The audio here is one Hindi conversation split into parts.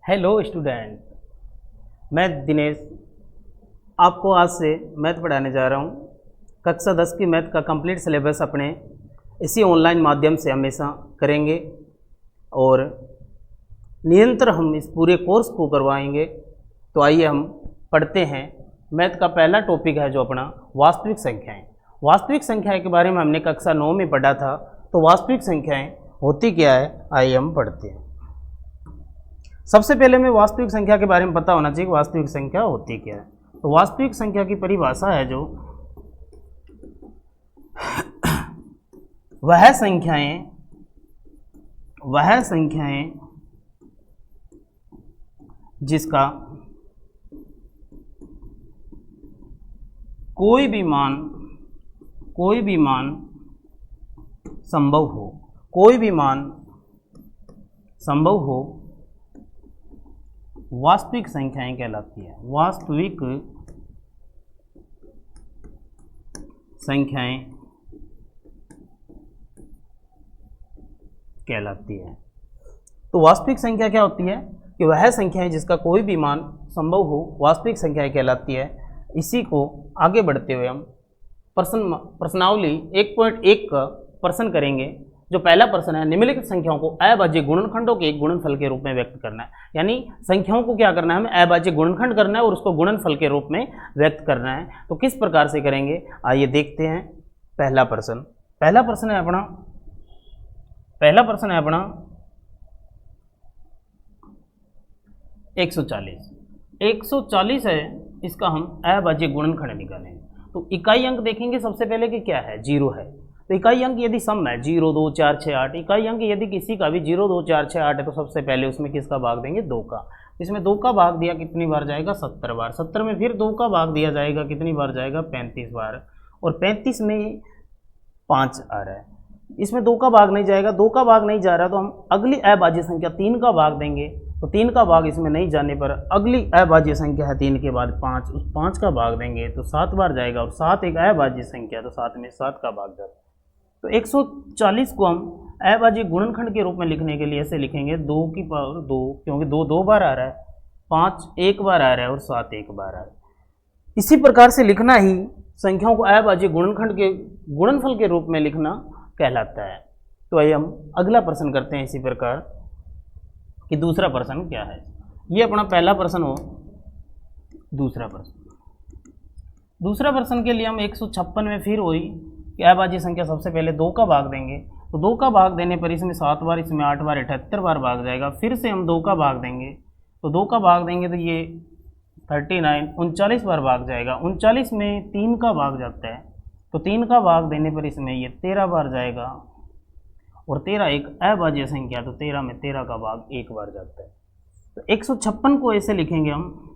हेलो स्टूडेंट, मैं दिनेश आपको आज से मैथ पढ़ाने जा रहा हूँ। कक्षा 10 की मैथ का कंप्लीट सिलेबस अपने इसी ऑनलाइन माध्यम से हमेशा करेंगे और निरंतर हम इस पूरे कोर्स को करवाएंगे। तो आइए हम पढ़ते हैं। मैथ का पहला टॉपिक है जो अपना वास्तविक संख्याएं। वास्तविक संख्याएं के बारे में हमने कक्षा 9 में पढ़ा था। तो वास्तविक संख्याएं होती क्या है, आइए हम पढ़ते हैं। सबसे पहले हमें वास्तविक संख्या के बारे में पता होना चाहिए कि वास्तविक संख्या होती क्या है। तो वास्तविक संख्या की परिभाषा है जो वह संख्याएं जिसका कोई भी मान संभव हो, वास्तविक संख्याएं कहलाती है। वास्तविक संख्याएं कहलाती है। तो वास्तविक संख्या क्या होती है कि वह संख्याएं जिसका कोई भी मान संभव हो, वास्तविक संख्याएं कहलाती है। इसी को आगे बढ़ते हुए हम प्रश्नावली 1.1 का प्रश्न करेंगे। जो पहला प्रश्न है, निम्नलिखित संख्याओं को अभाज्य गुणनखंडों के एक गुणनफल के रूप में व्यक्त करना है। यानी संख्याओं को क्या करना है, हमें अभाज्य गुणनखंड करना है और उसको गुणनफल के रूप में व्यक्त करना है। तो किस प्रकार से करेंगे, आइए देखते हैं। पहला प्रश्न है अपना 140 है। इसका हम अभाज्य गुणनखंड निकालेंगे। तो इकाई अंक देखेंगे सबसे पहले कि क्या है, 0 है। तो इकाई अंक यदि सम है 0, 2, 4, 6, 8, इकाई अंक यदि किसी का भी 0, 2, 4, 6, 8 है तो सबसे पहले उसमें किसका भाग देंगे, 2 का। इसमें 2 का भाग दिया कितनी बार जाएगा, 70 बार। 70 में फिर 2 का भाग दिया जाएगा कितनी बार जाएगा, 35 बार। और 35 में 5 आ रहा है, इसमें 2 का भाग नहीं जाएगा। 2 का भाग नहीं जा रहा तो हम अगली अभाज्य संख्या 3 का भाग देंगे। तो 3 का भाग इसमें नहीं जाने पर अगली अभाज्य संख्या है 3 के बाद 5, उस 5 का भाग देंगे तो 7 बार जाएगा। और 7 एक अभाज्य संख्या, तो 7 में 7 का भाग जाता है। तो 140 को हम अभाज्य गुणनखंड के रूप में लिखने के लिए ऐसे लिखेंगे 2 की पावर 2, क्योंकि 2 2 बार आ रहा है, 5 एक बार आ रहा है और 7 एक बार आ रहा है। इसी प्रकार से लिखना ही संख्याओं को अभाज्य गुणनखंड के गुणनफल के रूप में लिखना कहलाता है। तो आइए हम अगला प्रश्न करते हैं इसी प्रकार कि दूसरा प्रश्न क्या है। ये अपना पहला प्रश्न हो। दूसरा प्रश्न के लिए हम 156 में फिर वही कि अभाज्य संख्या सबसे पहले 2 का भाग देंगे। तो 2 का भाग देने पर इसमें 7 बार, इसमें 8 बार, 78 बार भाग जाएगा। फिर से हम 2 का भाग देंगे। तो 2 का भाग देंगे तो ये 39 बार भाग जाएगा। 39 में 3 का भाग जाता है। तो 3 का भाग देने पर इसमें ये 13 बार जाएगा। और 13 एक अभाज्य संख्या, तो 13 में 13 का भाग 1 बार जाता है। तो 156 को ऐसे लिखेंगे हम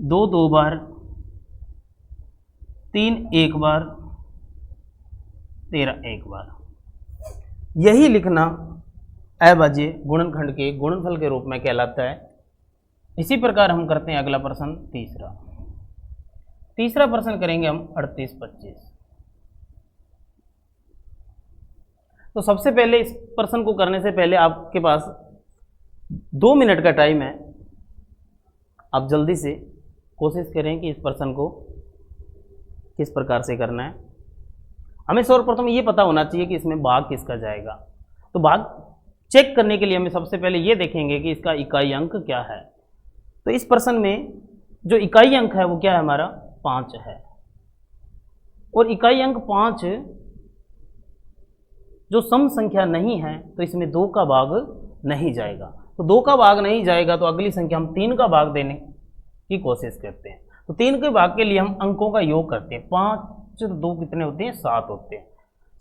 2 2 बार, 3 1 बार, 13 1 बार। यही लिखना अभाज्य गुणनखंड के गुणनफल के रूप में कहलाता है। इसी प्रकार हम करते हैं अगला प्रश्न, तीसरा प्रश्न करेंगे हम 38 25। तो सबसे पहले इस प्रश्न को करने से पहले आपके पास 2 मिनट का टाइम है। आप जल्दी से कोशिश करें कि इस प्रश्न को किस प्रकार से करना है। हमें सर्वप्रथम ये पता होना चाहिए कि इसमें भाग किसका जाएगा। तो भाग चेक करने के लिए हमें सबसे पहले ये देखेंगे कि इसका इकाई अंक क्या है। तो इस प्रश्न में जो इकाई अंक है वो क्या है, हमारा 5 है। और इकाई अंक 5 जो सम संख्या नहीं है तो इसमें 2 का भाग नहीं जाएगा। तो 2 का भाग नहीं जाएगा तो अगली संख्या हम 3 का भाग देने की कोशिश करते हैं। तो 3 के भाग के लिए हम अंकों का योग करते हैं। 5 2 कितने होते हैं, 7 होते हैं।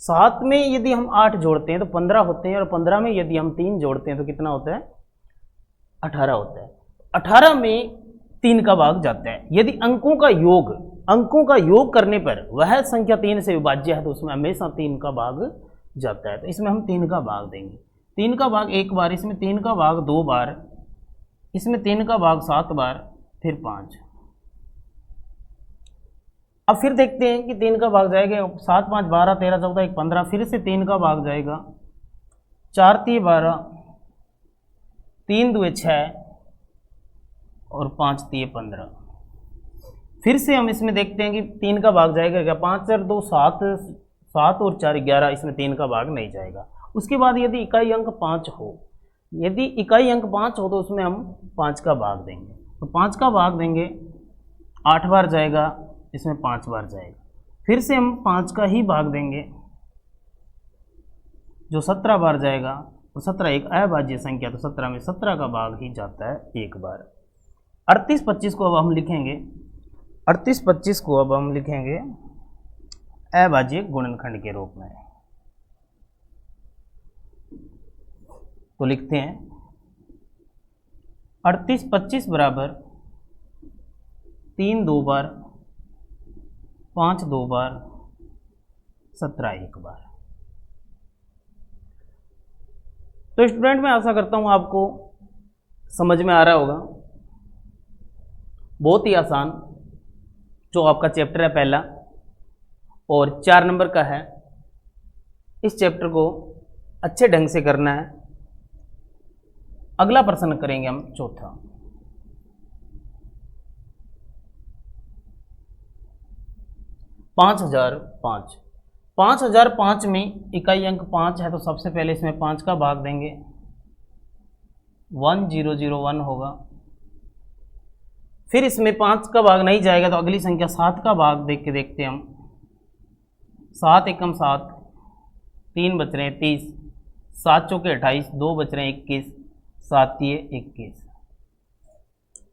7 में यदि हम 8 जोड़ते हैं तो 15 होते हैं। और 15 में यदि हम 3 जोड़ते हैं तो कितना होता है, 18 होता है। 18 में 3 का भाग जाता है। यदि अंकों का योग करने पर वह संख्या 3 से विभाज्य है तो उसमें हमेशा 3 का भाग जाता है। तो इसमें हम 3 का भाग देंगे। 3 का भाग 1 बार, इसमें 3 का भाग 2 बार, इसमें 3 का भाग 7 बार, फिर 5। अब फिर देखते हैं कि 3 का भाग जाएगा। 7 5 12 13 14 1 15, फिर से 3 का भाग जाएगा। 4 3 12, 3 दुए 6 और 5 तिये 15। फिर से हम इसमें देखते हैं कि 3 का भाग जाएगा क्या, 5 और 2 7, 7 और 4 11, इसमें 3 का भाग नहीं जाएगा। उसके बाद यदि इकाई अंक 5 हो, यदि इकाई अंक 5 हो तो उसमें हम 5 का भाग देंगे। तो 5 का भाग देंगे, 8 बार जाएगा, इसमें 5 बार जाएगा। फिर से हम 5 का ही भाग देंगे जो 17 बार जाएगा। तो 17 एक अभाज्य संख्या, तो 17 में 17 का भाग ही जाता है एक बार। 38 25 को अब हम लिखेंगे, 38 25 को अब हम लिखेंगे अभाज्य गुणनखंड के रूप में। तो लिखते हैं 38 25 बराबर 3 2 बार, 5 2 बार, 17 एक बार। तो स्टूडेंट मैं आशा करता हूं आपको समझ में आ रहा होगा। बहुत ही आसान जो आपका चैप्टर है पहला और 4 नंबर का है, इस चैप्टर को अच्छे ढंग से करना है। अगला प्रश्न करेंगे हम चौथा। पाँच हजार पाँच में इकाई अंक 5 है, तो सबसे पहले इसमें 5 का भाग देंगे, 1001 होगा। फिर इसमें 5 का भाग नहीं जाएगा तो अगली संख्या 7 का भाग देख के देखते हैं हम। 7 एकम 7, 3 बच रहे हैं 30, 7 चौके 28, 2 बच रहे हैं 21, 7 तिये 21।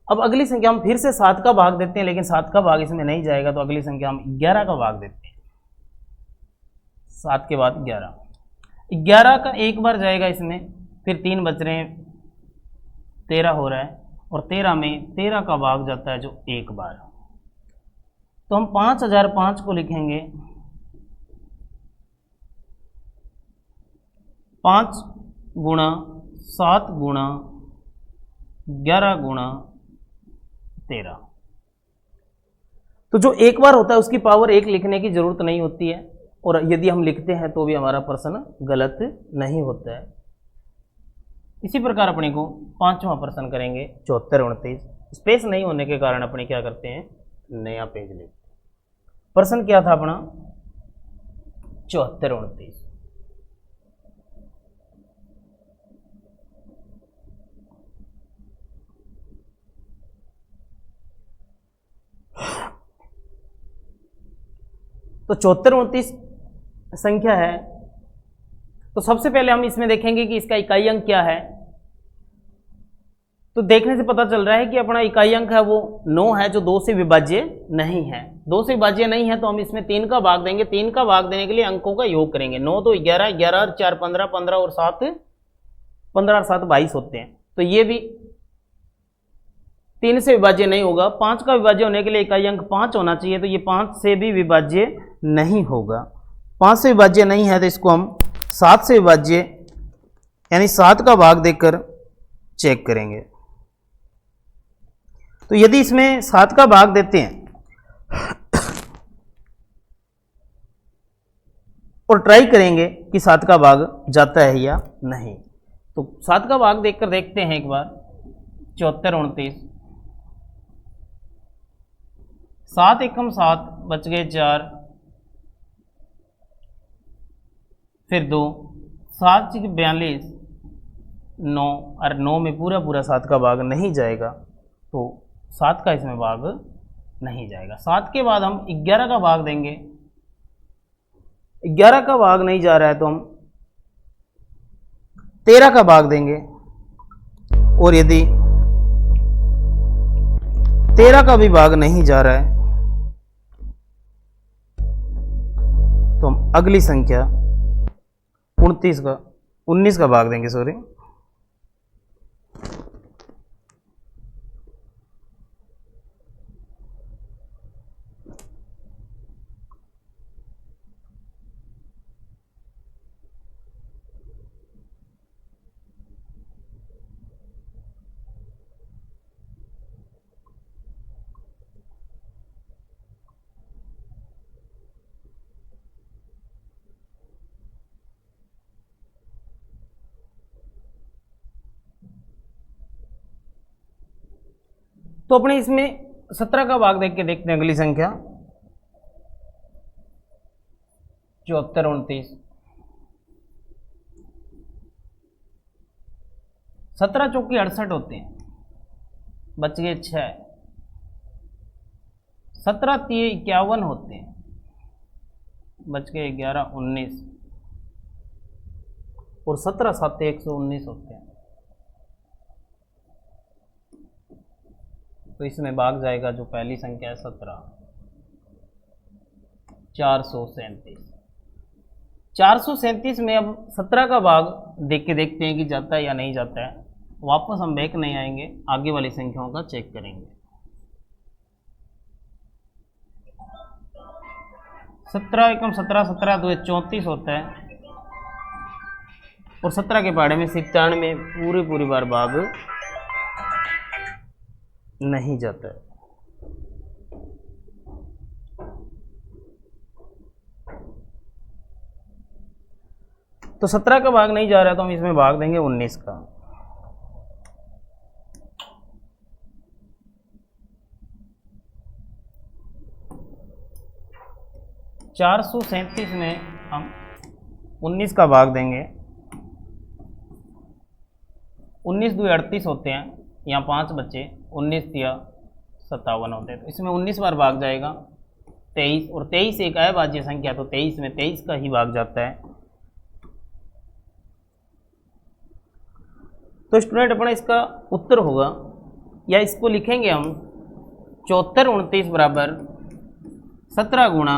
अब अगली संख्या हम फिर से 7 का भाग देते हैं, लेकिन 7 का भाग इसमें नहीं जाएगा तो अगली संख्या हम 11 का भाग देते हैं। 7 के बाद 11 का एक बार जाएगा इसमें, फिर 3 बच रहे हैं, 13 हो रहा है, और 13 में 13 का भाग जाता है जो एक बार। तो हम 5005 को लिखेंगे 5 गुणा 7 गुणा 11 गुणा 13। तो जो एक बार होता है उसकी पावर 1 लिखने की जरूरत नहीं होती है, और यदि हम लिखते हैं तो भी हमारा प्रश्न गलत नहीं होता है। इसी प्रकार अपने को 5वां प्रश्न करेंगे 74 29। स्पेस नहीं होने के कारण अपने क्या करते हैं, नया पेज लेते हैं। प्रश्न क्या था अपना 74 29। तो 74 29 संख्या है, तो सबसे पहले हम इसमें देखेंगे कि इसका इकाई अंक क्या है। तो देखने से पता चल रहा है कि अपना इकाई अंक है वो 9 है, जो 2 से विभाज्य नहीं है। 2 से विभाज्य नहीं है तो हम इसमें 3 का भाग देंगे। 3 का भाग देने के लिए अंकों का योग करेंगे। 9 तो 11, 11 और 4 15, 15 और 7 15 और 7 22 होते हैं। तो ये भी 3 से विभाज्य नहीं होगा। 5 का विभाज्य होने के लिए इकाई अंक 5 होना चाहिए, तो ये 5 से भी विभाज्य नहीं होगा। 5 से विभाज्य नहीं है तो इसको हम 7 से विभाज्य यानी 7 का भाग देकर चेक करेंगे। तो यदि इसमें 7 का भाग देते हैं और ट्राई करेंगे कि 7 का भाग जाता है या नहीं, तो 7 का भाग देखकर देखते हैं एक बार। 74 29, 7 एकम 7 बच गए 4, फिर 2, 7 6 42, 9, और 9 में पूरा पूरा 7 का भाग नहीं जाएगा, तो 7 का इसमें भाग नहीं जाएगा। 7 के बाद हम 11 का भाग देंगे। 11 का भाग नहीं जा रहा है तो हम 13 का भाग देंगे, और यदि 13 का भी भाग नहीं जा रहा है तो हम अगली संख्या 19 का भाग देंगे, सॉरी। तो अपने इसमें 17 का भाग देख के देखते हैं अगली संख्या 74 29। 17 चौकी 68 होते हैं, बच गए 6। 17 3 51 होते हैं, बच गए 11 19। और 17 7 119 होते हैं। तो इसमें भाग जाएगा जो पहली संख्या है 17 437। 437 में अब 17 का भाग देख के देखते हैं कि जाता है या नहीं जाता है। वापस हम बैक नहीं आएंगे, आगे वाली संख्याओं का चेक करेंगे। 17 एकम 17 17 2 34 होता है। और 17 के पहाड़े में 97 में पूरी बार भाग नहीं जाता है। तो 17 का भाग नहीं जा रहा है तो हम इसमें भाग देंगे 19 का। चार 437 में हम 19 का भाग देंगे। 19 2 38 होते हैं, यहाँ 5 बच्चे, 19 दिया 57 होते हैं। तो इसमें 19 बार भाग जाएगा 23। और 23 एक अभाज्य संख्या, तो 23 में 23 का ही भाग जाता है। तो स्टूडेंट अपना इसका उत्तर होगा, या इसको लिखेंगे हम 74 29 बराबर 17 गुणा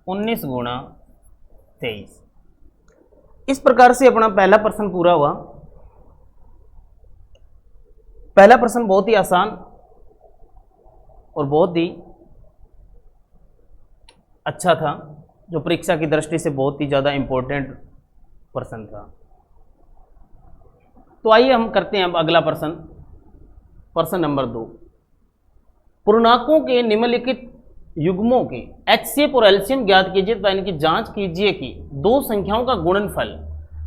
19 गुणा 23। इस प्रकार से अपना पहला प्रश्न पूरा हुआ। पहला प्रश्न बहुत ही आसान और बहुत ही अच्छा था, जो परीक्षा की दृष्टि से बहुत ही ज़्यादा इम्पोर्टेंट प्रश्न था। तो आइए हम करते हैं अब अगला प्रश्न, प्रश्न नंबर 2। पूर्णांकों के निम्नलिखित युग्मों के HCF और एलसीएम ज्ञात कीजिए तथा इनकी जांच कीजिए कि दो संख्याओं का गुणनफल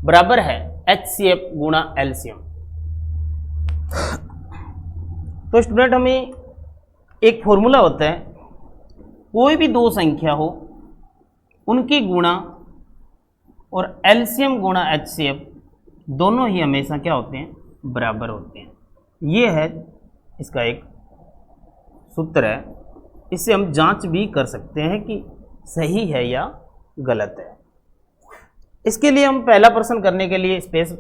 बराबर है HCF गुणा एलसीएम। तो स्टूडेंट हमें एक फॉर्मूला होता है, कोई भी दो संख्या हो उनकी गुणा और एलसीएम गुणा HCF दोनों ही हमेशा क्या होते हैं, बराबर होते हैं। ये है इसका एक सूत्र है, इससे हम जांच भी कर सकते हैं कि सही है या गलत है। इसके लिए हम पहला प्रश्न करने के लिए स्पेस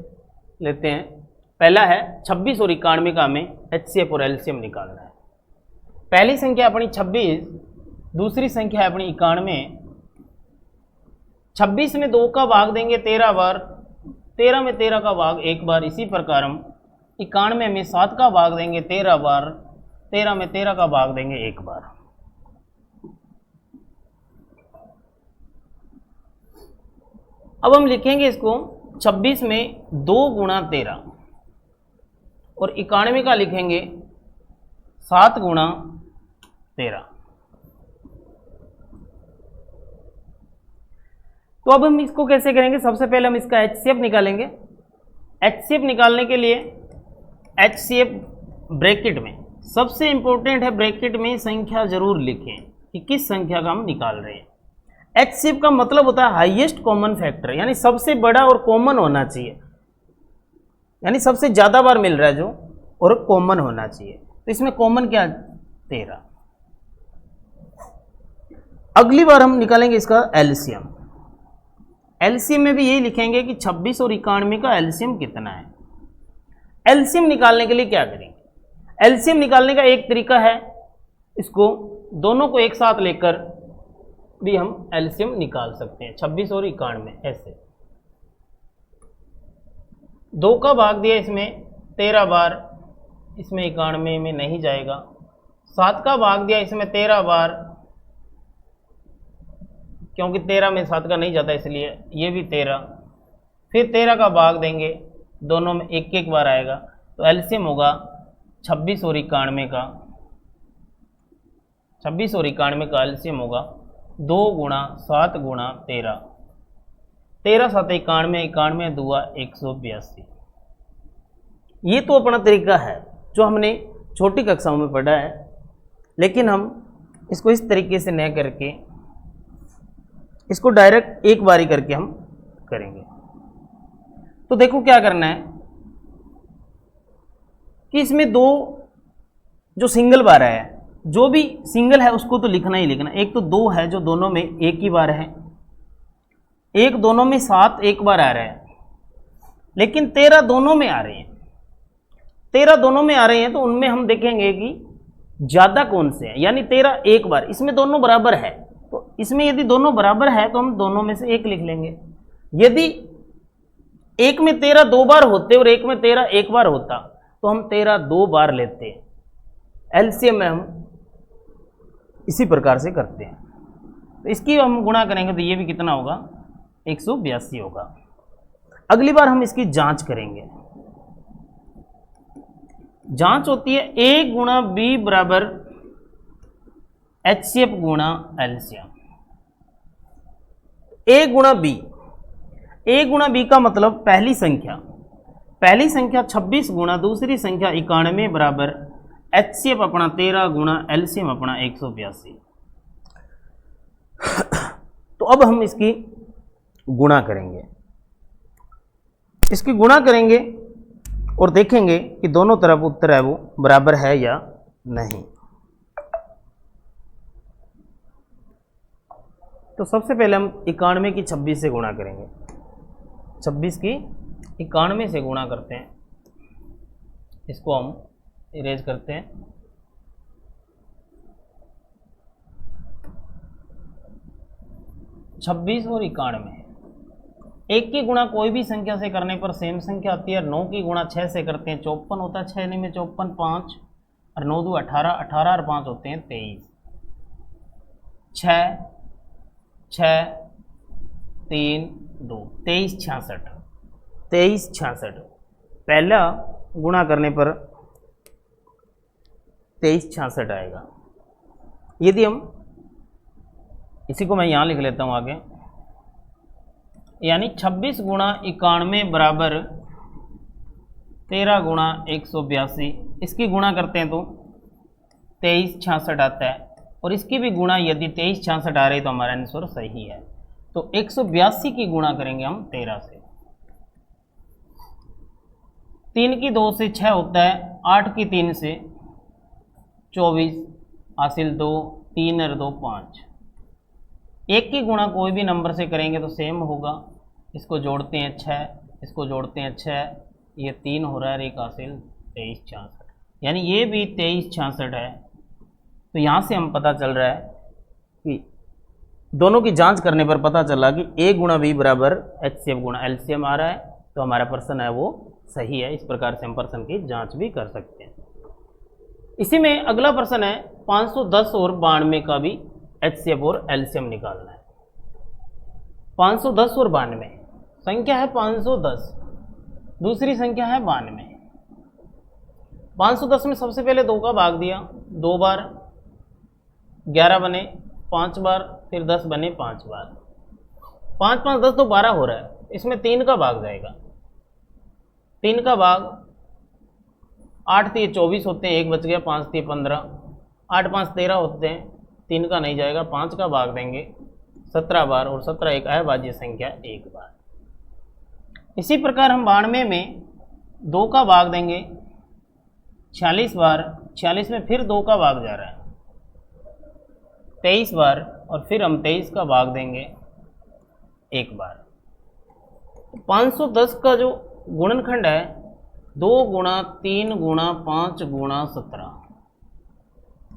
लेते हैं। पहला है 26 और 91 का हमें HCF और एलसीएम निकालना है। पहली संख्या अपनी 26, दूसरी संख्या है अपनी 91। 26 में 2 का भाग देंगे 13 बार, 13 में 13 का भाग एक बार। इसी प्रकार हम 91 में 7 का भाग देंगे 13 बार, 13 में 13 का भाग देंगे एक बार। अब हम लिखेंगे इसको 26 में 2 गुणा 13 और 91 का लिखेंगे 7 गुणा 13। तो अब हम इसको कैसे करेंगे, सबसे पहले हम इसका HCF निकालेंगे। HCF निकालने के लिए HCF ब्रैकेट में, सबसे इंपॉर्टेंट है ब्रैकेट में संख्या जरूर लिखें कि किस संख्या का हम निकाल रहे हैं। HCF का मतलब होता है हाईएस्ट कॉमन फैक्टर, यानी सबसे बड़ा और कॉमन होना चाहिए, यानी सबसे ज़्यादा बार मिल रहा है जो, और कॉमन होना चाहिए। तो इसमें कॉमन क्या, 13। अगली बार हम निकालेंगे इसका एलसीएम। एलसीएम में भी यही लिखेंगे कि 26 और 91 का एलसीएम कितना है। एलसीएम निकालने के लिए क्या करेंगे, एलसीएम निकालने का एक तरीका है, इसको दोनों को एक साथ लेकर भी हम एलसीएम निकाल सकते हैं। 26 और 91 ऐसे 2 का भाग दिया इसमें 13 बार, इसमें 91 में नहीं जाएगा। 7 का भाग दिया इसमें 13 बार, क्योंकि 13 में 7 का नहीं जाता इसलिए ये भी 13। फिर 13 का भाग देंगे, दोनों में एक एक बार आएगा। तो एलसीएम होगा 26 और 91 का, 26 और 91 का एलसीएम होगा 2 गुणा 7 गुणा 13। 13 7 91, 91 दुआ 182। ये तो अपना तरीका है जो हमने छोटी कक्षाओं में पढ़ा है, लेकिन हम इसको इस तरीके से न करके इसको डायरेक्ट एक बारी करके हम करेंगे। तो देखो क्या करना है कि इसमें दो जो सिंगल बार है, जो भी सिंगल है उसको तो लिखना ही लिखना। एक तो 2 है जो दोनों में एक ही बार है, एक दोनों में 7 एक बार आ रहा है, लेकिन 13 दोनों में आ रहे हैं। 13 दोनों में आ रहे हैं तो उनमें हम देखेंगे कि ज़्यादा कौन से हैं, यानी 13 एक बार, इसमें दोनों बराबर है। तो इसमें यदि दोनों बराबर है तो हम दोनों में से एक लिख लेंगे। यदि एक में 13 2 बार होते और एक में 13 एक बार होता तो हम 13 2 बार लेते। एलसीएम में हम इसी प्रकार से करते हैं। तो इसकी हम गुणा करेंगे तो ये भी कितना होगा, 182 होगा। अगली बार हम इसकी जांच करेंगे। जांच होती है ए गुणा बी बराबर एचसीएफ गुणा एलसीएम। ए गुणा बी, ए गुणा बी का मतलब पहली संख्या 26 गुणा दूसरी संख्या 91 बराबर एचसीएफ अपना 13 गुणा एलसीएम अपना 182। तो अब हम इसकी गुणा करेंगे, इसकी गुणा करेंगे और देखेंगे कि दोनों तरफ उत्तर है वो बराबर है या नहीं। तो सबसे पहले हम 91 की 26 से गुणा करेंगे। 26 की 91 से गुणा करते हैं, इसको हम इरेज करते हैं। छब्बीस और 91, एक की गुणा कोई भी संख्या से करने पर सेम संख्या आती है। 9 की गुणा 6 से करते हैं 54 होता है, 6 नहीं में 54, 5 और 9 2 18, 18 और 5 होते हैं 23। 6 6 3 2 23 66, 23 66। पहला गुणा करने पर 23 66 आएगा। यदि हम इसी को मैं यहाँ लिख लेता हूँ आगे, यानी 26 गुणा 91 बराबर 13 गुणा 182। इसकी गुणा करते हैं तो 23 66 आता है, और इसकी भी गुणा यदि 23 66 आ रही तो हमारा आंसर सही है। तो 182 की गुणा करेंगे हम 13 से। 3 की 2 से 6 होता है, 8 की 3 से 24 हासिल 2, 3 और 2 5। एक की गुणा कोई भी नंबर से करेंगे तो सेम होगा। इसको जोड़ते हैं 6, इसको जोड़ते हैं 6, ये 3 हो रहा है, एक हासिल 23 66, यानी ये भी 23 66 है। तो यहाँ से हम पता चल रहा है कि दोनों की जांच करने पर पता चला कि ए गुणा बी बराबर एचसीएफ गुणा एलसीएम आ रहा है, तो हमारा प्रश्न है वो सही है। इस प्रकार से हम प्रश्न की जांच भी कर सकते हैं। इसी में अगला प्रश्न है 510 और 92 का भी एचसीएफ और एलसीएम निकालना है। 510 और 92, संख्या है 510, दूसरी संख्या है 92। 510 में सबसे पहले 2 का भाग दिया, 2 बार, 11 बने 5 बार, फिर 10 बने 5 बार। 5 5 10 तो 12 हो रहा है, इसमें 3 का भाग जाएगा। 3 का भाग 8 3 24 होते हैं, 1 बच गया, 5 3 15, 8 5 13 होते हैं, 3 का नहीं जाएगा, 5 का भाग देंगे 17 बार, और 17 एक अभाज्य संख्या 1 बार। इसी प्रकार हम 92 में 2 का भाग देंगे 46 बार, 46 में फिर 2 का भाग जा रहा है 23 बार, और फिर हम 23 का भाग देंगे 1 बार। 510 का जो गुणनखंड है 2 गुणा 3 गुणा 5 गुणा 17,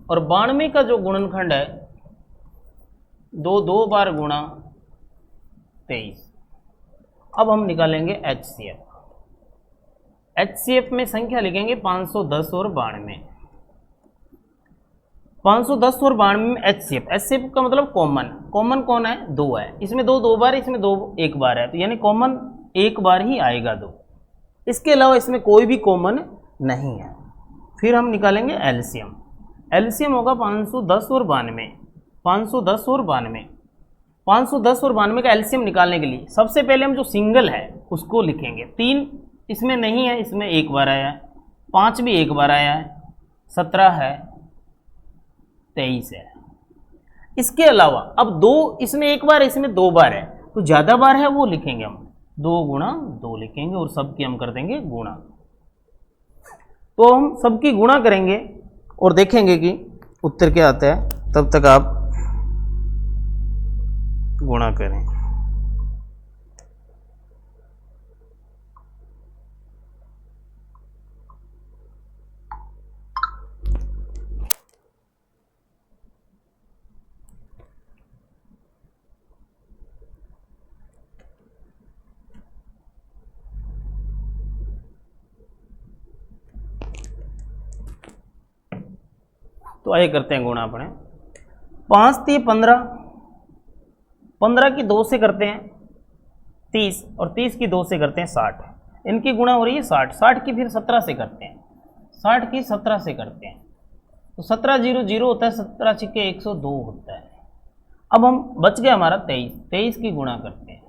और 92 का जो गुणनखंड है 2 बार गुणा 23। अब हम निकालेंगे एचसीएफ। एचसीएफ में संख्या लिखेंगे 510 और 92। 510 और 92 में एचसीएफ, एचसीएफ का मतलब कॉमन, कॉमन कौन है, 2 है। इसमें 2 बार, इसमें 2 एक बार है, तो यानी कॉमन एक बार ही आएगा 2। इसके अलावा इसमें कोई भी कॉमन नहीं है। फिर हम निकालेंगे एलसीएम। एलसीएम होगा 510 और 92। 510 और 92, 510 और 92 का एलसीएम निकालने के लिए सबसे पहले हम जो सिंगल है उसको लिखेंगे। 3 इसमें नहीं है, इसमें एक बार आया है, 5 भी एक बार आया है, 17 है, 23 है। इसके अलावा अब 2 इसमें एक बार, इसमें 2 बार है, तो ज़्यादा बार है वो लिखेंगे हम 2 गुणा 2 लिखेंगे और सबकी हम कर देंगे गुणा। तो हम सबकी गुणा करेंगे और देखेंगे कि उत्तर क्या आता है। तब तक आप गुणा करें। तो आइए करते हैं गुणा अपने। 5 × 15, 15 की 2 से करते हैं 30 और 30 की 2 से करते हैं 60। इनकी गुणा हो रही है 60, 60 की फिर 17 से करते हैं, 60 की 17 से करते हैं, तो 17 0 0 होता है, 17 छिक्के 102 होता है। अब हम बच गया हमारा 23, 23 की गुणा करते हैं।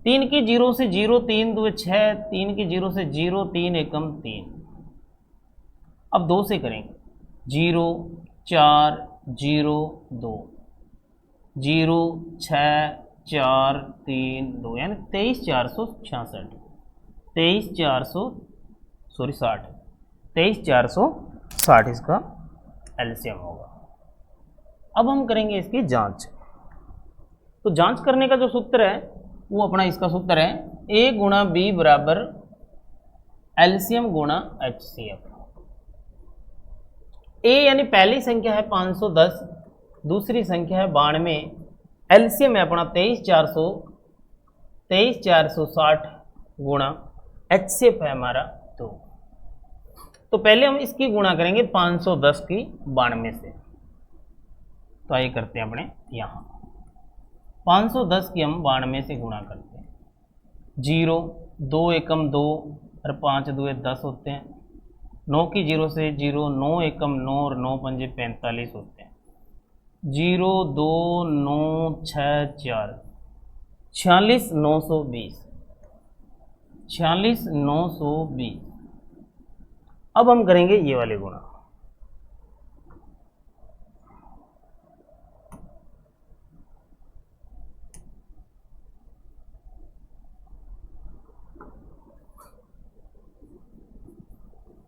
3 की 0 से 0, 3 2 6, 3 की 0 से 0, 3 एकम 3। अब 2 से करेंगे, 0 4 0 2, 0 6 4 3 2, यानी 23 466, 23 460 इसका एलसीएम होगा। अब हम करेंगे इसकी जांच। तो जांच करने का जो सूत्र है वो अपना इसका सूत्र है A गुणा B बराबर एलसीएम गुणा HCF। ए यानी पहली संख्या है 510, दूसरी संख्या है 92, एलसीएम है अपना 23 460 गुणा एचसीएफ है हमारा 2। तो पहले हम इसकी गुणा करेंगे 510 की 92 से। तो आइए करते हैं अपने यहाँ 510 की हम 92 से गुणा करते हैं। 0 2 एकम 2 और 5 2 10 होते हैं। 9 की 0 से 0, 9 एकम 9 और 9 पंजे 45 होते हैं। 0 2 9 6 4, 46 920, 46 920। अब हम करेंगे ये वाले गुणा।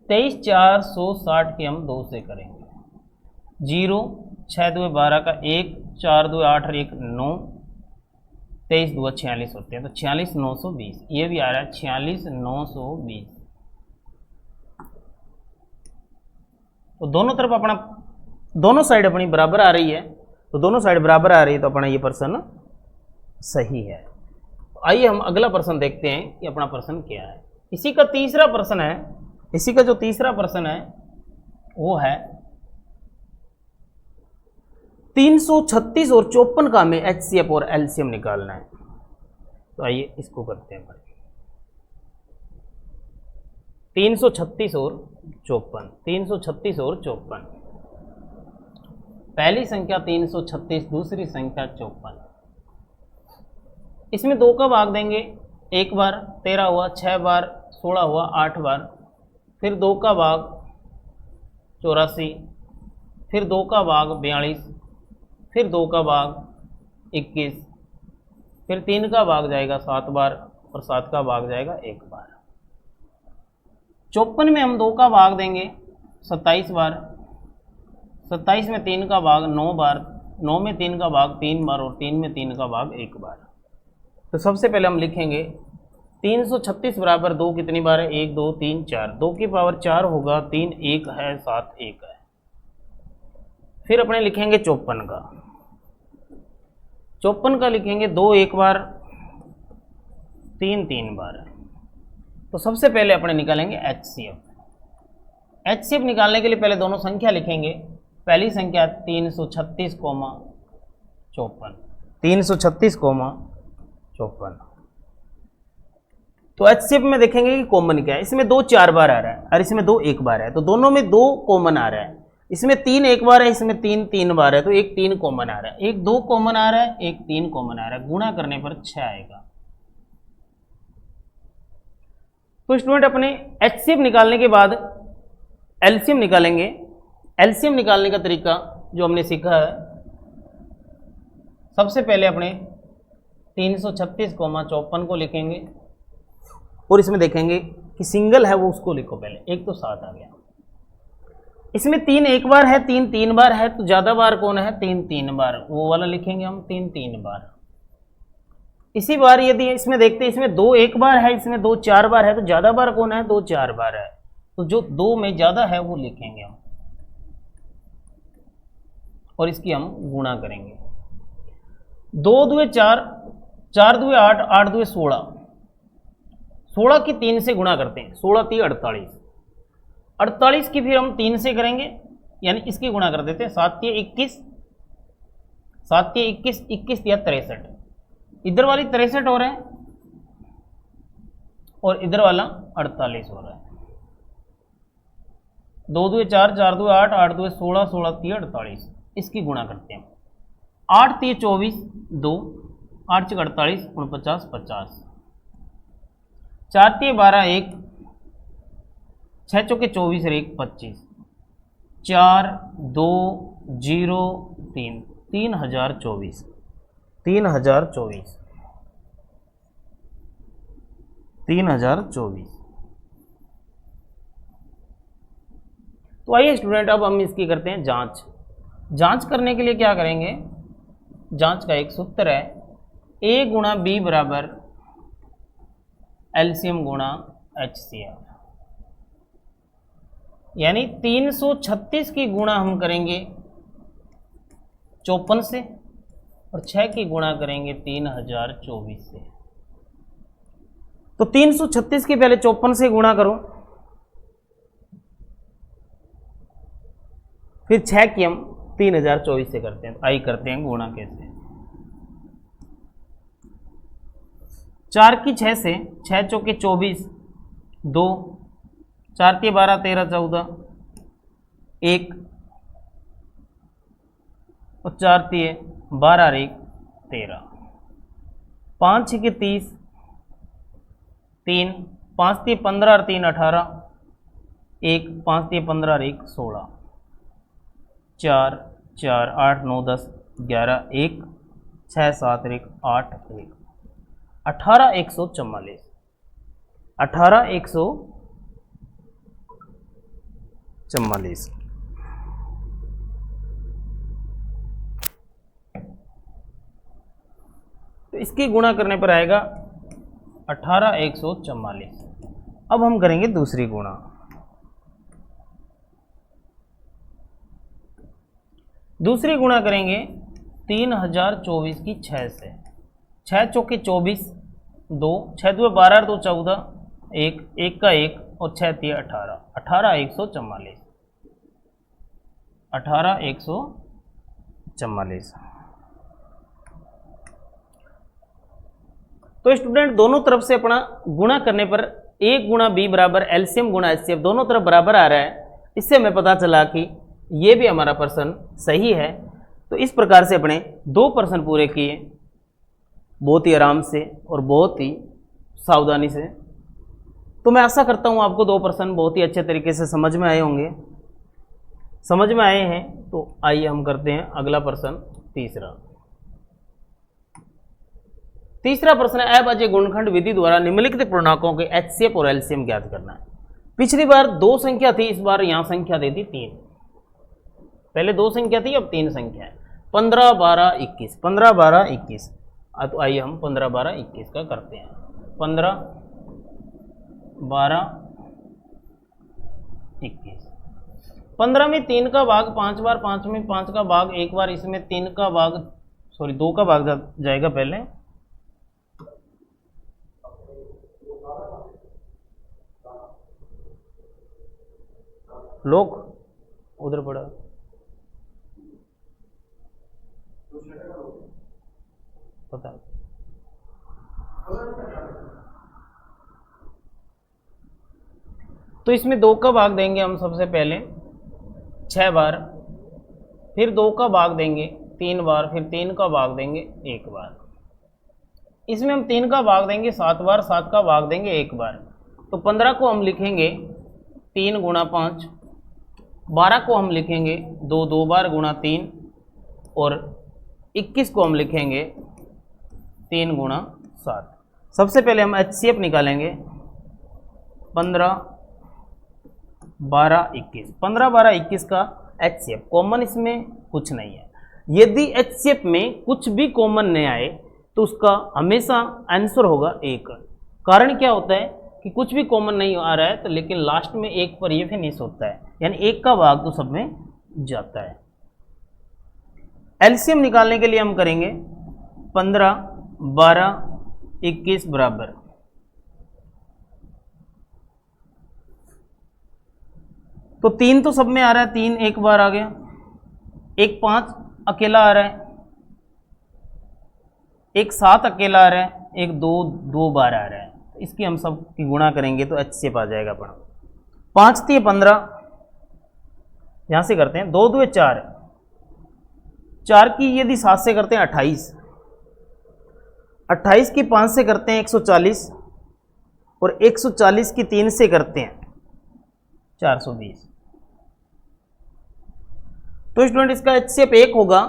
तेईस 460 के हम 2 से करेंगे। 0 6 2 12 का 1, 4 2 8 और 1 9, 23 2 46 होते हैं। तो 46 920 ये भी आ रहा है 46 920। तो दोनों तरफ अपना दोनों साइड अपनी बराबर आ रही है, तो दोनों साइड बराबर आ रही है तो अपना ये प्रश्न सही है। आइए हम अगला प्रश्न देखते हैं कि अपना प्रश्न क्या है। इसी का तीसरा प्रश्न है, इसी का जो तीसरा प्रश्न है वो है 336 और 54 का हमें एचसीएफ और एलसीएम निकालना है। तो आइए इसको करते हैं। 336 और 54, 336 और 54। पहली संख्या 336, दूसरी संख्या 54। इसमें 2 का भाग देंगे, एक बार 13 हुआ, 6 बार 16 हुआ, 8 बार, फिर 2 का भाग 84, फिर 2 का भाग 42, फिर 2 का भाग 21, फिर 3 का भाग जाएगा 7 बार और 7 का भाग जाएगा 1 बार। 54 में हम 2 का भाग देंगे 27 बार, 27 में 3 का भाग 9 बार, 9 में 3 का भाग 3 बार और 3 में 3 का भाग 1 बार। तो सबसे पहले हम लिखेंगे 336 बराबर 2 कितनी बार है, 1 2 3 4, 2 की पावर 4 होगा, 3 1 है, 7 1 है। फिर अपने लिखेंगे 54 का, 54 का लिखेंगे 2 1 बार, 3 3 बार है। तो सबसे पहले अपने निकालेंगे एचसीएफ। एचसीएफ निकालने के लिए पहले दोनों संख्या लिखेंगे। पहली संख्या 336, 54, 336, 54। तो एचसीएफ में देखेंगे कि कॉमन क्या है। इसमें 2 4 बार आ रहा है और इसमें 2 1 बार है, तो दोनों में 2 कॉमन आ रहा है। इसमें 3 1 बार है, इसमें 3 3 बार है, तो एक 3 कॉमन आ रहा है, एक 2 कॉमन आ रहा है, एक 3 कॉमन आ रहा है। गुणा करने पर 6 आएगा। तो स्टूडेंट अपने एचसीएफ निकालने के बाद एलसीएम निकालेंगे। एलसीएम निकालने का तरीका जो हमने सीखा है, सबसे पहले अपने 336,54 को लिखेंगे और इसमें देखेंगे कि सिंगल है वो उसको लिखो पहले। एक तो 7 आ गया। इसमें 3 एक बार है, 3 3 बार है, तो ज़्यादा बार कौन है? 3 3 बार, वो वाला लिखेंगे हम 3 3 बार। इसी बार यदि इसमें देखते हैं, इसमें 2 एक बार है, इसमें 2 4 बार है, तो ज़्यादा बार कौन है? 2 4 बार है, तो जो 2 में ज़्यादा है वो लिखेंगे हम और इसकी हम गुणा करेंगे। 2 दूए 4, 4 दूए 8, 8 दूए 16, 16 की 3 से गुणा करते हैं, 16 3 48, 48 की फिर हम 3 से करेंगे, यानी इसकी गुणा कर देते हैं। 7 3 21, 7 3 21, 21 3 63, इधर वाली 63 हो रहा है और इधर वाला 48 हो रहा है। 2 दूए 4, 4 दूए 8, 8 दूए 16, 16 3 48, इसकी गुणा करते हैं। 8 3 24, 2, 8 6 48, 49 50, 4 3 12 1, 6 चौके 24 और 1 25, 4 2 0 3, 3024, 3024, 3024। तो आइए स्टूडेंट, अब हम इसकी करते हैं जांच। जांच करने के लिए क्या करेंगे? जांच का एक सूत्र है, ए गुणा बी बराबर एलसीएम गुणा एचसीएफ, यानी 336 की गुणा हम करेंगे 54 से और 6 की गुणा करेंगे 3024 से। तो 336 की पहले 54 से गुणा करो, फिर 6 की हम 3024 से करते हैं। तो आई करते हैं गुणा कैसे। 4 की 6 से, 6 चौके 24, 2, 4 के 12 13 14, 1 और 4 3 12 और 1 13, 5 6 के 30, 3, 5 3 15 और 3 18, 1 5 3 15 और 1 16, 4 4 8 9 10 11, 1 6 7 1 8 1, 18 144, 18 144। तो इसकी गुणा करने पर आएगा 18 144। अब हम करेंगे दूसरी गुणा। दूसरी गुणा करेंगे 3024 की 6 से, 6 चौके 24, 2, 6 2 12 2 14, 1 1 का 1 और 6 3 18, 18 144, 18 144। तो स्टूडेंट, दोनों तरफ से अपना गुणा करने पर ए गुणा बी बराबर एलसीएम गुणा एचसीएफ, दोनों तरफ बराबर आ रहा है। इससे हमें पता चला कि ये भी हमारा प्रश्न सही है। तो इस प्रकार से अपने 2 प्रश्न पूरे किए, बहुत ही आराम से और बहुत ही सावधानी से। तो मैं आशा करता हूँ आपको 2 प्रश्न बहुत ही अच्छे तरीके से समझ में आए होंगे। समझ में आए हैं तो आइए हम करते हैं अगला प्रश्न, तीसरा। तीसरा प्रश्न, अभाज्य गुणनखंड विधि द्वारा निम्नलिखित पूर्णांकों के एचसीएफ और एलसीएम ज्ञात करना है। पिछली बार 2 संख्या थी, इस बार यहाँ संख्या दे दी 3। पहले 2 संख्या थी, अब 3 संख्या है। 15 12 21, 15 12 21। तो आइए हम 15 12 21 का करते हैं। 15 12 21। 15 में 3 का भाग 5 बार, 5 में 5 का भाग 1 बार, इसमें 3 का भाग 2 का भाग जाएगा पहले। लोग उधर पड़ा पता। तो इसमें 2 का भाग देंगे हम सबसे पहले 6 बार, फिर 2 का भाग देंगे 3 बार, फिर 3 का भाग देंगे 1 बार। इसमें हम 3 का भाग देंगे 7 बार, 7 का भाग देंगे 1 बार। तो 15 को हम लिखेंगे 3 गुणा 5, 12 को हम लिखेंगे 2 बार गुणा 3 और 21 को हम लिखेंगे 3 गुणा 7। सबसे पहले हम HCF निकालेंगे 15, 12, 21। 15, 12, 21 का HCF कॉमन इसमें कुछ नहीं है। यदि HCF में कुछ भी कॉमन नहीं आए तो उसका हमेशा आंसर होगा 1। कारण क्या होता है कि कुछ भी कॉमन नहीं आ रहा है तो लेकिन लास्ट में 1 पर ये फिनिश होता है, यानी 1 का भाग तो सब में जाता है। एलसीएम निकालने के लिए हम करेंगे 15, 12, 21 बराबर तो 3 तो सब में आ रहा है, 3 एक बार आ गया, 1 5 अकेला आ रहा है, 1 7 अकेला आ रहा है, 1 2 2 बार आ रहा है। इसकी हम सब की गुणा करेंगे तो HCF आ जाएगा अपना 5 3 15। यहां से करते हैं 2 2 4, 4 की यदि 7 से करते हैं 28, 28 की 5 से करते हैं 140 और 140 की 3 से करते हैं 420। तो स्टूडेंट इसका HCF 1 होगा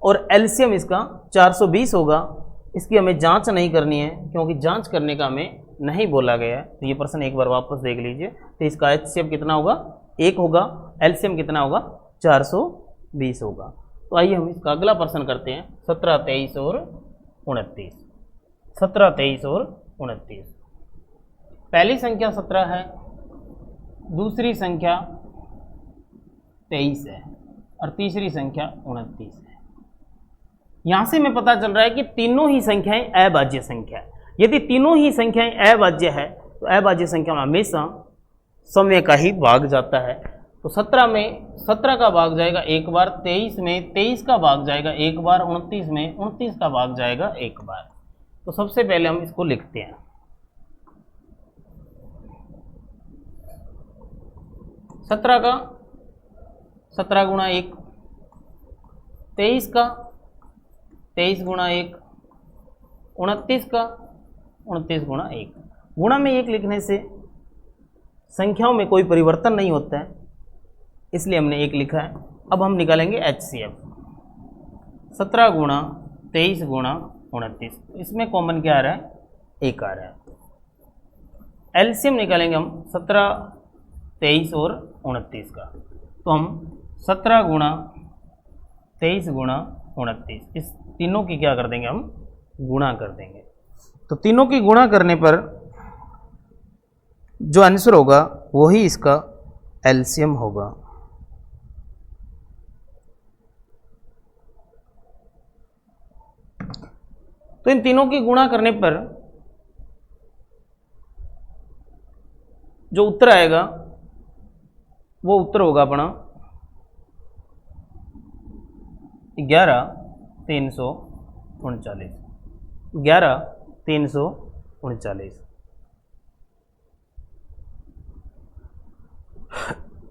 और LCM इसका 420 होगा। इसकी हमें जांच नहीं करनी है क्योंकि जांच करने का हमें नहीं बोला गया है। तो ये प्रश्न एक बार वापस देख लीजिए। तो इसका HCF कितना होगा 1 होगा, LCM कितना होगा 420 होगा। तो आइए हम इसका अगला प्रश्न करते हैं 17, 23 और 29। 17, 23 और 29। पहली संख्या 17 है, दूसरी संख्या 23 है और तीसरी संख्या 29 है। यहां से हमें पता चल रहा है कि तीनों ही संख्याएं अभाज्य संख्या है। यदि तीनों ही संख्याएं अभाज्य है तो अभाज्य संख्या में हमेशा समय का ही भाग जाता है। तो 17 में 17 का भाग जाएगा 1 बार, 23 में 23 का भाग जाएगा 1 बार, 29 में 29 का भाग जाएगा 1 बार। तो सबसे पहले हम इसको लिखते हैं। 17 का 17 गुणा 1, 23 का 23 गुणा 1, 29 का 29 गुणा 1। गुणा में 1 लिखने से संख्याओं में कोई परिवर्तन नहीं होता है, इसलिए हमने 1 लिखा है। अब हम निकालेंगे HCF 17 गुणा 23 गुणा 29। इसमें कॉमन क्या आ रहा है 1 आ रहा है। LCM निकालेंगे हम 17, 23 और 29 का। तो हम 17 गुणा 23 गुणा 29 इस तीनों की क्या कर देंगे हम गुणा कर देंगे। तो तीनों की गुणा करने पर जो आंसर होगा वही इसका LCM होगा। तो इन तीनों की गुणा करने पर जो उत्तर आएगा वो उत्तर होगा अपना 11,339। 11,339।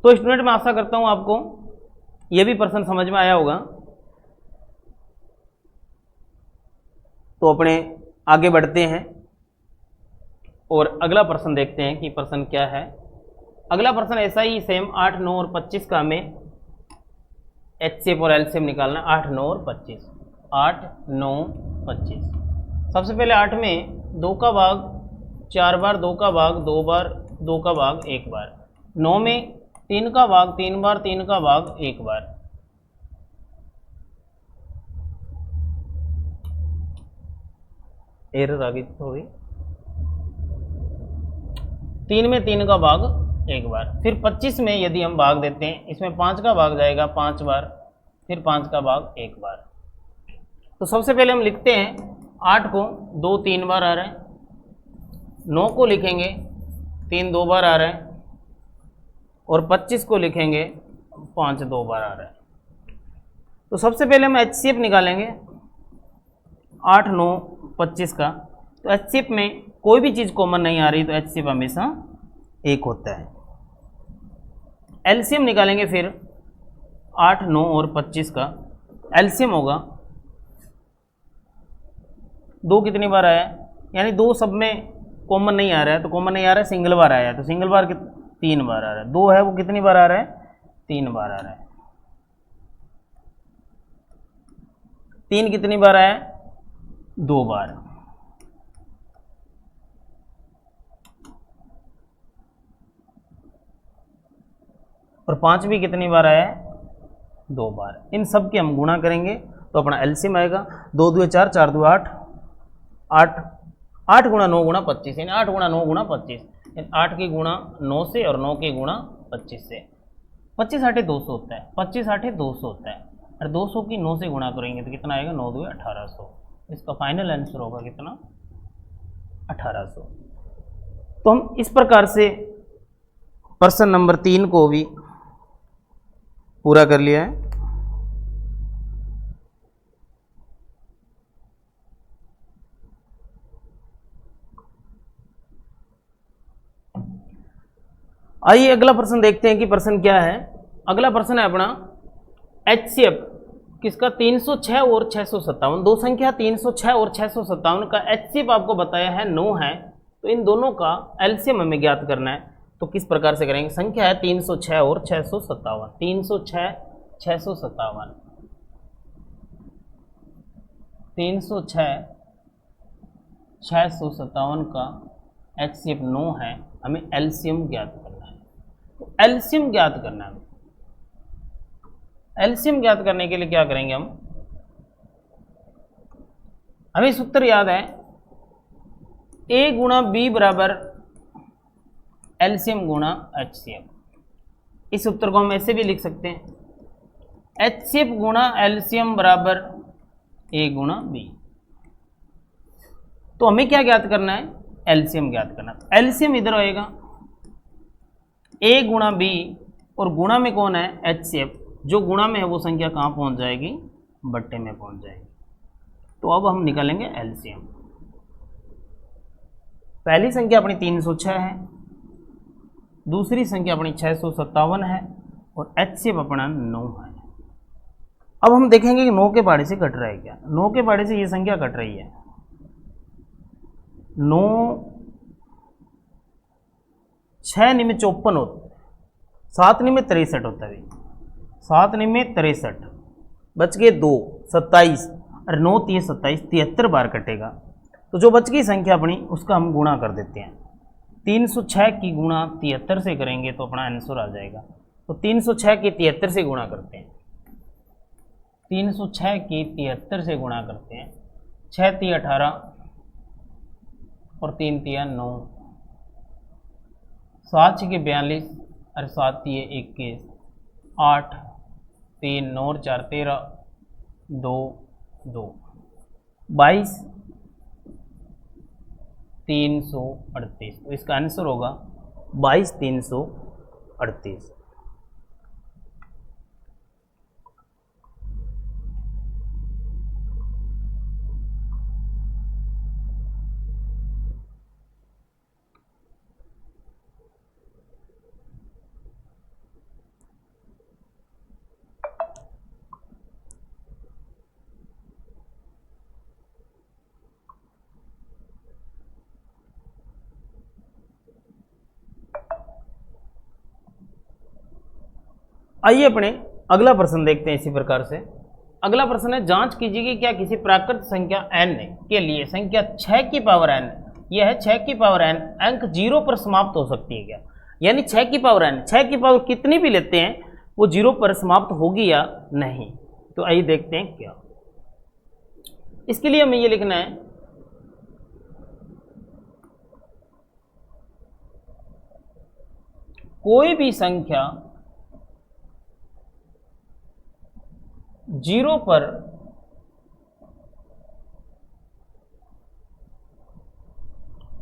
तो स्टूडेंट मैं आशा करता हूं आपको यह भी प्रश्न समझ में आया होगा। तो अपने आगे बढ़ते हैं और अगला प्रश्न देखते हैं कि प्रश्न क्या है। अगला प्रश्न ऐसा ही सेम 8, 9 और 25 का हमें HCF और LCM निकालना। 8, 9 और 25। 8, 9, 25। सबसे पहले 8 में 2 का भाग 4 बार, 2 का भाग 2 बार, 2 का भाग 1 बार। 9 में 3 का भाग 3 बार, 3 का भाग 1 बार। एरर आ गई थोड़ी। 3 में 3 का भाग 1 बार। फिर 25 में यदि हम भाग देते हैं, इसमें 5 का भाग जाएगा 5 बार, फिर 5 का भाग 1 बार। तो सबसे पहले हम लिखते हैं 8 को 2 3 बार आ रहा है, 9 को लिखेंगे 3 2 बार आ रहा है और 25 को लिखेंगे 5 2 बार आ रहा है। तो सबसे पहले हम HCF निकालेंगे 8, 9, 25 का। तो HCF में कोई भी चीज़ कॉमन नहीं आ रही तो HCF हमेशा 1 होता है। LCM निकालेंगे फिर 8, 9 और 25 का। LCM होगा 2 कितनी बार आया है, यानी 2 सब में कॉमन नहीं आ रहा है, तो कॉमन नहीं आ रहा है सिंगल बार आया है, तो सिंगल बार 3 बार आ रहा है। 2 है वो कितनी बार आ रहा है 3 बार आ रहा है। 3 कितनी बार आया? 2 बार। और 5 भी कितनी बार आया है? 2 बार। इन सब के हम गुणा करेंगे तो अपना एलसीएम आएगा 2 2 4, 4 2 8, 8 गुणा 9 गुणा 25, यानी 8 गुणा 9 गुणा 25, 8 की गुणा 9 से और 9 की गुणा 25 से। 25 8 200 होता है, 25 8 200 होता है, और 200 की 9 से गुणा करेंगे तो कितना आएगा? 9 2 1800। इसका फाइनल आंसर होगा कितना? 1800। तो हम इस प्रकार से प्रश्न नंबर 3 को भी पूरा कर लिया है। आइए अगला प्रश्न देखते हैं कि प्रश्न क्या है। अगला प्रश्न है अपना HCF किसका? 306 और 657, दो संख्या 306 और 657 का HCF आपको बताया है 9 है, तो इन दोनों का एलसीएम हमें ज्ञात करना है। तो किस प्रकार से करेंगे? संख्या है 306 और 657, 306 657, 306 657 का HCF 9 है, हमें एलसीएम ज्ञात करना है। तो एलसीएम ज्ञात करना है। एलसीएम ज्ञात करने के लिए क्या करेंगे हम? हमें सूत्र याद है, A गुणा B बराबर एलसीएम गुणा HCF। इस सूत्र को हम ऐसे भी लिख सकते हैं, HCF गुणा एलसीएम बराबर A गुणा B। तो हमें क्या ज्ञात करना है? एलसीएम ज्ञात करना। एलसीएम इधर आएगा A गुणा B, और गुणा में कौन है? HCF। जो गुणा में है वो संख्या कहाँ पहुंच जाएगी? बट्टे में पहुंच जाएगी। तो अब हम निकालेंगे एलसीएम। पहली संख्या अपनी 306 है, दूसरी संख्या अपनी 657 है, और HCF अपना 9 है। अब हम देखेंगे कि 9 के पहाड़े से कट रहा है क्या। 9 के पहाड़े से ये संख्या कट रही है। 9 6 निमे 54 होता है, 7 निमे 63 होता है, 7 निमे 63, बच गए 2 27, और 9 3 27, 73 बार कटेगा। तो जो बच गई संख्या अपनी उसका हम गुणा कर देते हैं। 306 की गुणा 73 से करेंगे तो अपना आंसर आ जाएगा। तो 306 की 73 से गुणा करते हैं, 306 की 73 से गुणा करते हैं। 6 3 18 और 3 3 9, 7 6 42 और 7 3 21, 8 3 9 और 4 13, 2 2 22 338। तो इसका आंसर होगा 22 338। आइए अपने अगला प्रश्न देखते हैं इसी प्रकार से। अगला प्रश्न है, जांच कीजिए कि क्या किसी प्राकृत संख्या n के लिए संख्या 6 की पावर n, यह है 6 की पावर n, अंक 0 पर समाप्त हो सकती है क्या। यानी 6 की पावर n, 6 की पावर कितनी भी लेते हैं वो 0 पर समाप्त होगी या नहीं। तो आइए देखते हैं क्या। इसके लिए हमें ये लिखना है, कोई भी संख्या 0 पर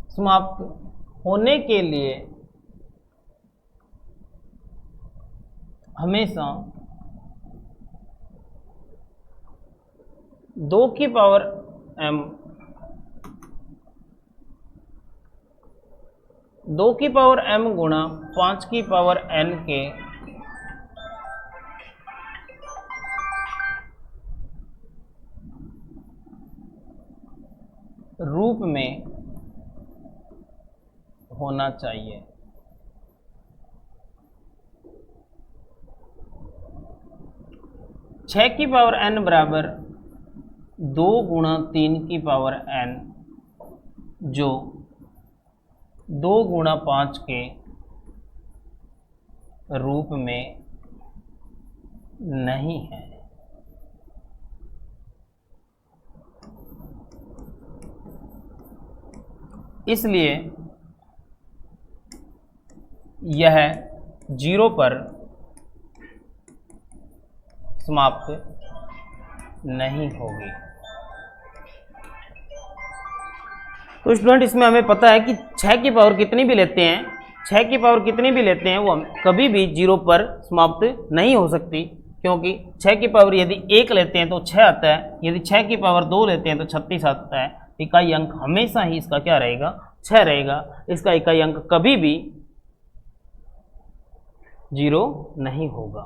समाप्त होने के लिए हमेशा 2 की पावर m, 2 की पावर m गुणा 5 की पावर n के रूप में होना चाहिए। 6 की पावर n बराबर 2 गुणा 3 की पावर n, जो 2 गुणा 5 के रूप में नहीं है। इसलिए यह 0 पर समाप्त नहीं होगी। तो स्टूडेंट इसमें हमें पता है कि 6 की पावर कितनी भी लेते हैं, 6 की पावर कितनी भी लेते हैं वो कभी भी 0 पर समाप्त नहीं हो सकती, क्योंकि 6 की पावर यदि 1 लेते हैं तो 6 आता है, यदि 6 की पावर 2 लेते हैं तो 36 आता है। इकाई अंक हमेशा ही इसका क्या रहेगा, 6 रहेगा। इसका इकाई अंक कभी भी 0 नहीं होगा।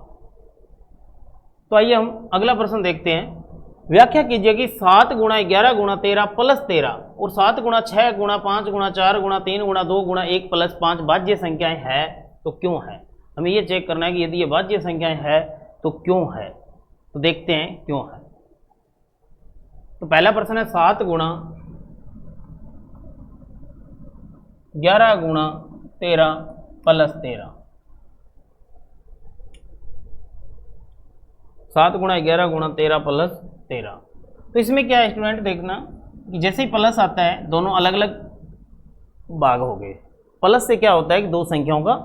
तो आइए हम अगला प्रश्न देखते हैं। व्याख्या कीजिए कि 7 गुणा 11 गुणा 13 प्लस 13 और 7 गुणा 6 गुणा 5 गुणा 4 गुणा 3 गुणा 2 गुणा 1 प्लस 5 भाज्य संख्याएं हैं तो क्यों है। हमें ये चेक करना है कि यदि ये भाज्य संख्याएं हैं तो क्यों है। तो देखते हैं क्यों है। तो पहला प्रश्न है 7 गुणा 11 गुणा 13 प्लस 13। 7 गुणा 11 गुणा 13 प्लस 13। तो इसमें क्या है स्टूडेंट, देखना कि जैसे ही प्लस आता है दोनों अलग अलग भाग हो गए। प्लस से क्या होता है कि दो संख्याओं का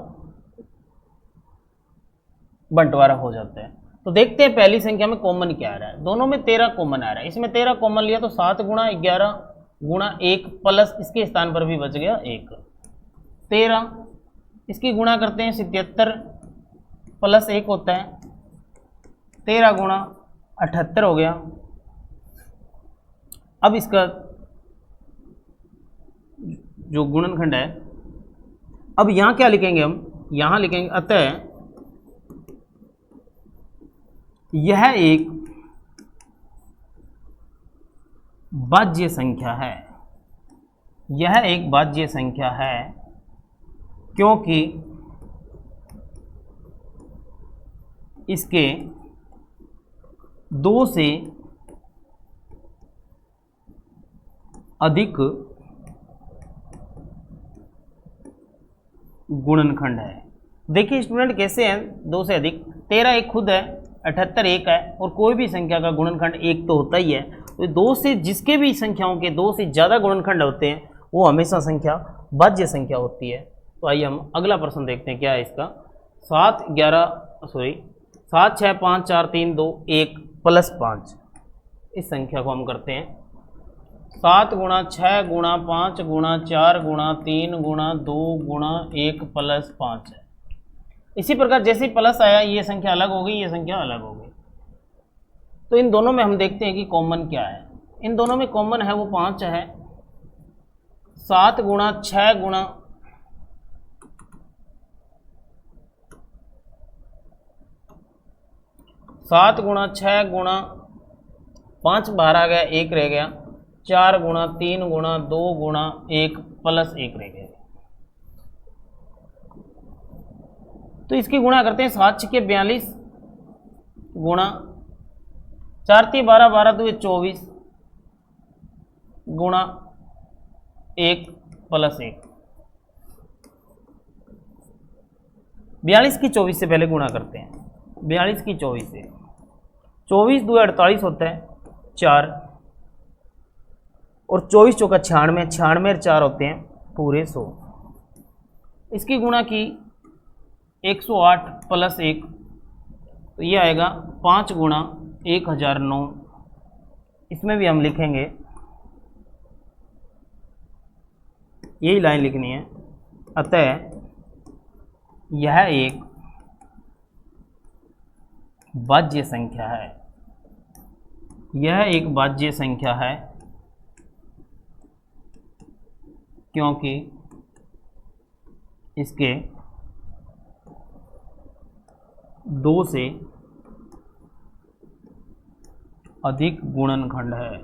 बंटवारा हो जाता है। तो देखते हैं पहली संख्या में कॉमन क्या आ रहा है। दोनों में 13 कॉमन आ रहा है। इसमें 13 कॉमन लिया तो 7 गुणा 11 गुणा 1 प्लस इसके स्थान पर भी बच गया 1 13। इसकी गुणा करते हैं 77 प्लस 1 होता है 13 गुणा 78 हो गया। अब इसका जो गुणनखंड है, अब यहां क्या लिखेंगे हम, यहां लिखेंगे अतः यह एक भाज्य संख्या है। यह एक भाज्य संख्या है क्योंकि इसके 2 से अधिक गुणनखंड है। देखिए स्टूडेंट कैसे हैं 2 से अधिक, 13 एक खुद है, 78 एक है, और कोई भी संख्या का गुणनखंड एक तो होता ही है। तो 2 से जिसके भी संख्याओं के 2 से ज़्यादा गुणनखंड होते हैं वो हमेशा संख्या भाज्य संख्या होती है। तो आइए हम अगला प्रश्न देखते हैं क्या है इसका। 7 6 5 4 3 2 1 प्लस 5। इस संख्या को हम करते हैं 7 गुणा 6 गुणा 5 गुणा 4 गुणा 3 गुणा 2 गुणा 1 प्लस 5 है। इसी प्रकार जैसे ही प्लस आया ये संख्या अलग हो गई, ये संख्या अलग हो गई। तो इन दोनों में हम देखते हैं कि कॉमन क्या है। इन दोनों में कॉमन है वो 5 है। 7 गुणा 6 गुणा 7 गुणा 6 गुणा 5 बाहर आ गया, 1 रह गया। 4 गुणा 3 गुणा 2 गुणा 1 प्लस 1 रह गया। तो इसकी गुणा करते हैं 7 6 42 गुणा 4 3 12 12 2 24 गुणा 1 प्लस 1। 42 की 24 से पहले गुणा करते हैं। 42 की 24 से 24 2 48 होता है 4, और 24 चौका 96, 96 और 4 होते हैं पूरे 100। इसकी गुणा की 108 प्लस 1, तो ये आएगा 5 गुणा 1009। इसमें भी हम लिखेंगे, यही लाइन लिखनी है। अतः यह एक भाज्य संख्या है। यह एक भाज्य संख्या है क्योंकि इसके 2 से अधिक गुणनखंड है।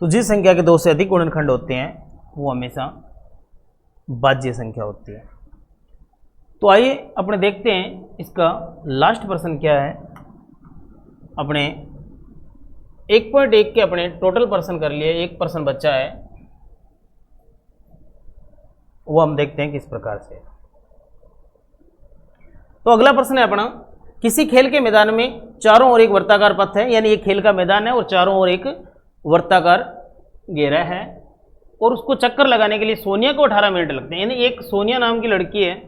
तो जिस संख्या के 2 से अधिक गुणनखंड होते हैं वो हमेशा भाज्य संख्या होती है। तो आइए अपने देखते हैं इसका लास्ट प्रश्न क्या है। अपने 1.1 के अपने टोटल प्रश्न कर लिए, एक प्रश्न बचा है, वो हम देखते हैं किस प्रकार से। तो अगला प्रश्न है अपना, किसी खेल के मैदान में चारों ओर एक वर्ताकार पथ है, यानी एक खेल का मैदान है और चारों ओर एक वर्ताकार घेरा है, और उसको चक्कर लगाने के लिए सोनिया को 18 मिनट लगते हैं। यानी एक सोनिया नाम की लड़की है,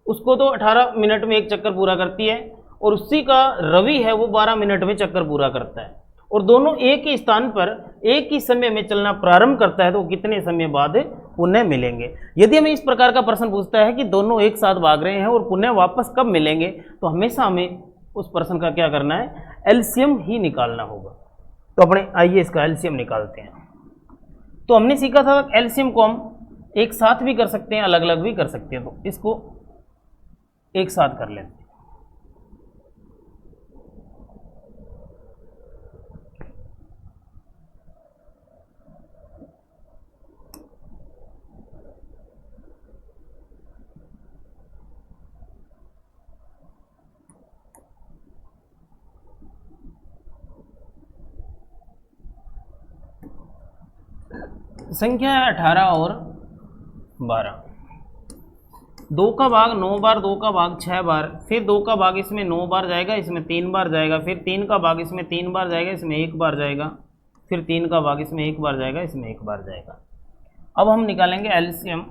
उसको तो 18 मिनट में एक चक्कर पूरा करती है, और उसी का रवि है वो 12 मिनट में चक्कर पूरा करता है, और दोनों एक ही स्थान पर एक ही समय में चलना प्रारंभ करता है, तो कितने समय बाद पुनः मिलेंगे। यदि हमें इस प्रकार का प्रश्न पूछता है कि दोनों एक साथ भाग रहे हैं और पुनः वापस कब मिलेंगे, तो हमेशा हमें उस प्रश्न का क्या करना है, एलसीएम ही निकालना होगा। तो अपने आइए इसका एलसीएम निकालते हैं। तो हमने सीखा था एलसीएम को हम एक साथ भी कर सकते हैं, अलग अलग भी कर सकते हैं, तो इसको एक साथ कर लेते हैं। संख्या है 18 और 12। 2 का भाग 9 बार, 2 का भाग 6 बार, फिर 2 का भाग इसमें 9 बार जाएगा, इसमें 3 बार जाएगा, फिर 3 का भाग इसमें 3 बार जाएगा, इसमें 1 बार जाएगा, फिर 3 का भाग इसमें 1 बार जाएगा, इसमें 1 बार जाएगा। अब हम निकालेंगे एलसीएम।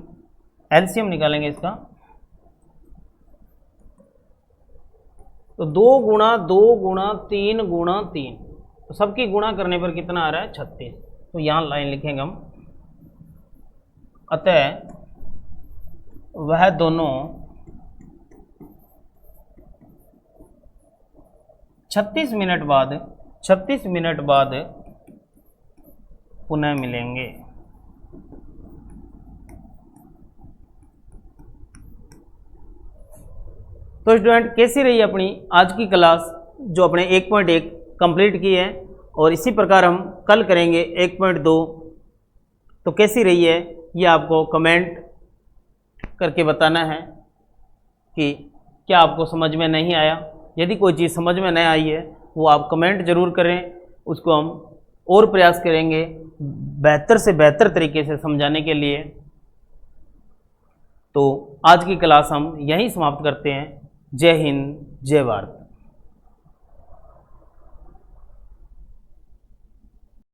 एलसीएम निकालेंगे इसका। तो 2 गुणा 2 गुणा 3 गुणा 3, तो सबकी गुणा करने पर कितना आ रहा है, 36। तो यहाँ लाइन लिखेंगे हम, अतः वह दोनों 36 मिनट बाद पुनः मिलेंगे। तो स्टूडेंट कैसी रही अपनी आज की क्लास, जो अपने 1.1 कंप्लीट की है, और इसी प्रकार हम कल करेंगे 1.2। तो कैसी रही है ये आपको कमेंट करके बताना है कि क्या आपको समझ में नहीं आया। यदि कोई चीज़ समझ में नहीं आई है वो आप कमेंट जरूर करें, उसको हम और प्रयास करेंगे बेहतर से बेहतर तरीके से समझाने के लिए। तो आज की क्लास हम यहीं समाप्त करते हैं। जय हिंद, जय भारत।